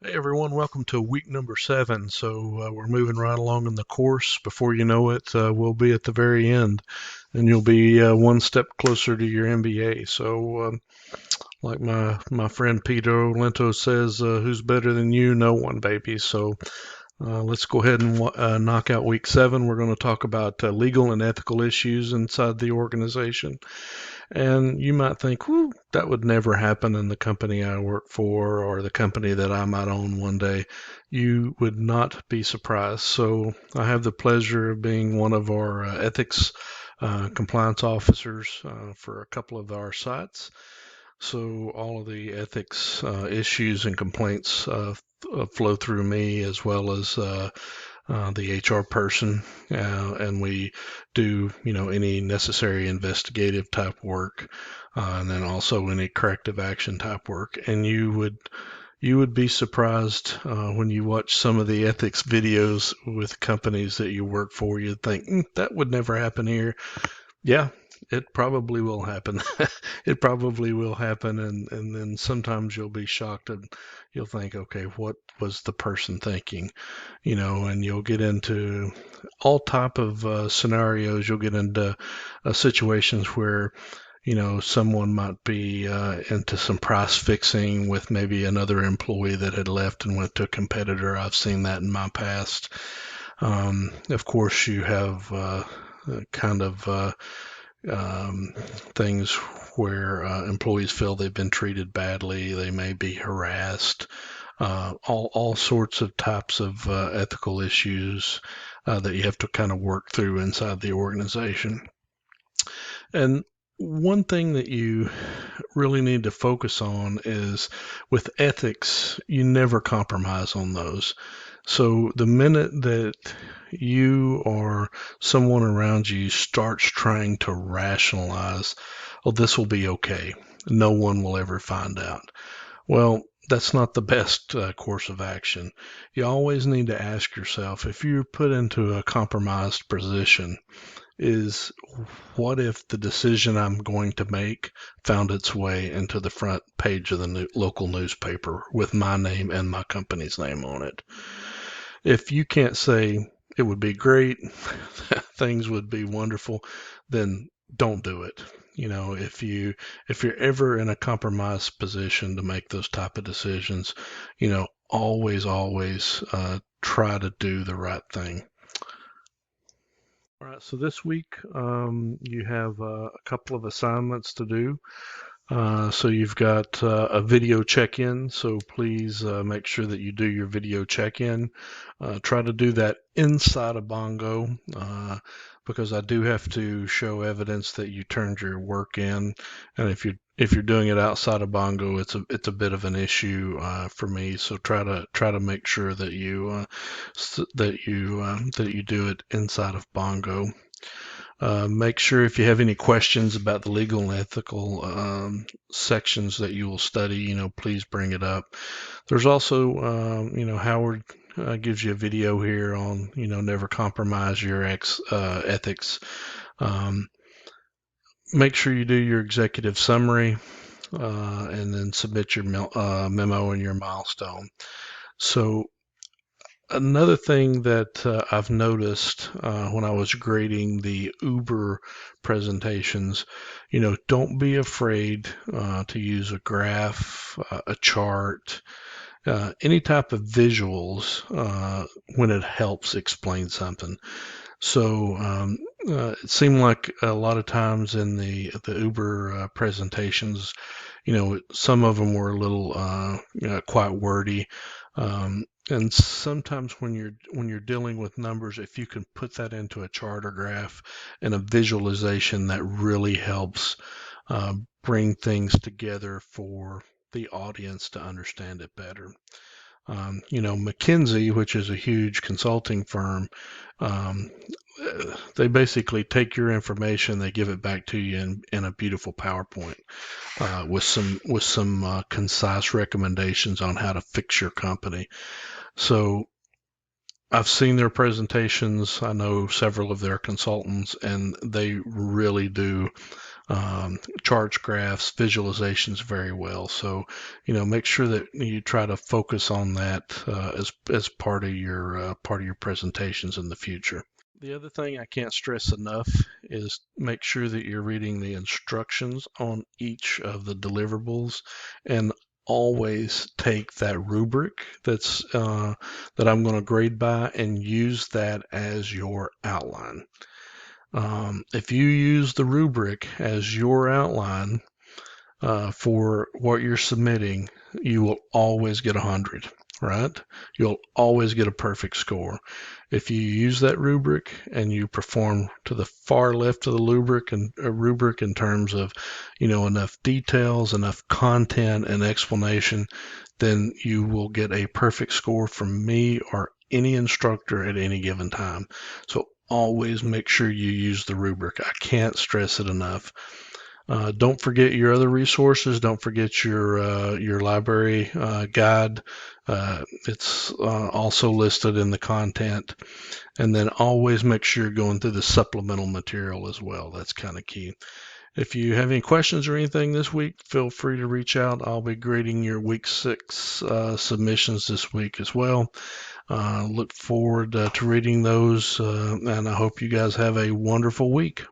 Hey everyone, welcome to week number 7. We're moving right along in the course. Before you know it, we'll be at the very end, and you'll be one step closer to your MBA. Like my friend Peter Lento says, who's better than you? No one, baby. Let's go ahead and knock out week 7. We're going to talk about legal and ethical issues inside the organization. And you might think, well, that would never happen in the company I work for or the company that I might own one day. You would not be surprised. So I have the pleasure of being one of our ethics compliance officers for a couple of our sites. So all of the ethics issues and complaints flow through me as well as the HR person, and we do, any necessary investigative type work, and then also any corrective action type work. And you would be surprised when you watch some of the ethics videos with companies that you work for. You'd think that would never happen here. Yeah, it probably will happen. It probably will happen, and then sometimes you'll be shocked and you'll think, okay, what was the person thinking? And you'll get into all type of scenarios. You'll get into situations where someone might be into some price fixing with maybe another employee that had left and went to a competitor. I've seen that in my past. Of course, you have kind of things where employees feel they've been treated badly, they may be harassed, all sorts of types of ethical issues that you have to kind of work through inside the organization. And one thing that you really need to focus on is with ethics, you never compromise on those. So the minute that you or someone around you starts trying to rationalize, oh, this will be okay, no one will ever find out. Well, that's not the best course of action. You always need to ask yourself, if you're put into a compromised position, is what if the decision I'm going to make found its way into the front page of the local newspaper with my name and my company's name on it? If you can't say it would be great, things would be wonderful, then don't do it. If you're ever in a compromised position to make those type of decisions, always try to do the right thing. All right, so this week you have a couple of assignments to do. So you've got a video check-in, so please make sure that you do your video check-in. Try to do that inside of Bongo, because I do have to show evidence that you turned your work in, and if you're doing it outside of Bongo, it's a bit of an issue for me. So try to make sure that you do it inside of Bongo. Make sure if you have any questions about the legal and ethical sections that you will study, please bring it up. There's also, Howard gives you a video here on, never compromise your ethics. Um, Make sure you do your executive summary and then submit your memo and your milestone. So another thing that I've noticed when I was grading the Uber presentations, don't be afraid to use a graph, a chart, any type of visuals when it helps explain something. It seemed like a lot of times in the Uber presentations, some of them were a little quite wordy. And sometimes when you're dealing with numbers, if you can put that into a chart or graph and a visualization, that really helps bring things together for the audience to understand it better. McKinsey, which is a huge consulting firm, um, they basically take your information, they give it back to you in a beautiful PowerPoint with some concise recommendations on how to fix your company. So I've seen their presentations. I know several of their consultants, and they really do charge graphs, visualizations very well. So, make sure that you try to focus on that as part of your presentations in the future. The other thing I can't stress enough is make sure that you're reading the instructions on each of the deliverables, and always take that rubric that I'm going to grade by and use that as your outline. If you use the rubric as your outline for what you're submitting, you will always get 100, right? You'll always get a perfect score. If you use that rubric and you perform to the far left of the rubric in terms of, enough details, enough content and explanation, then you will get a perfect score from me or any instructor at any given time. So always make sure you use the rubric. I can't stress it enough. Don't forget your other resources. Don't forget your library guide. It's also listed in the content. And then always make sure you're going through the supplemental material as well. That's kind of key. If you have any questions or anything this week, feel free to reach out. I'll be grading your week 6 submissions this week as well. Look forward to reading those, and I hope you guys have a wonderful week.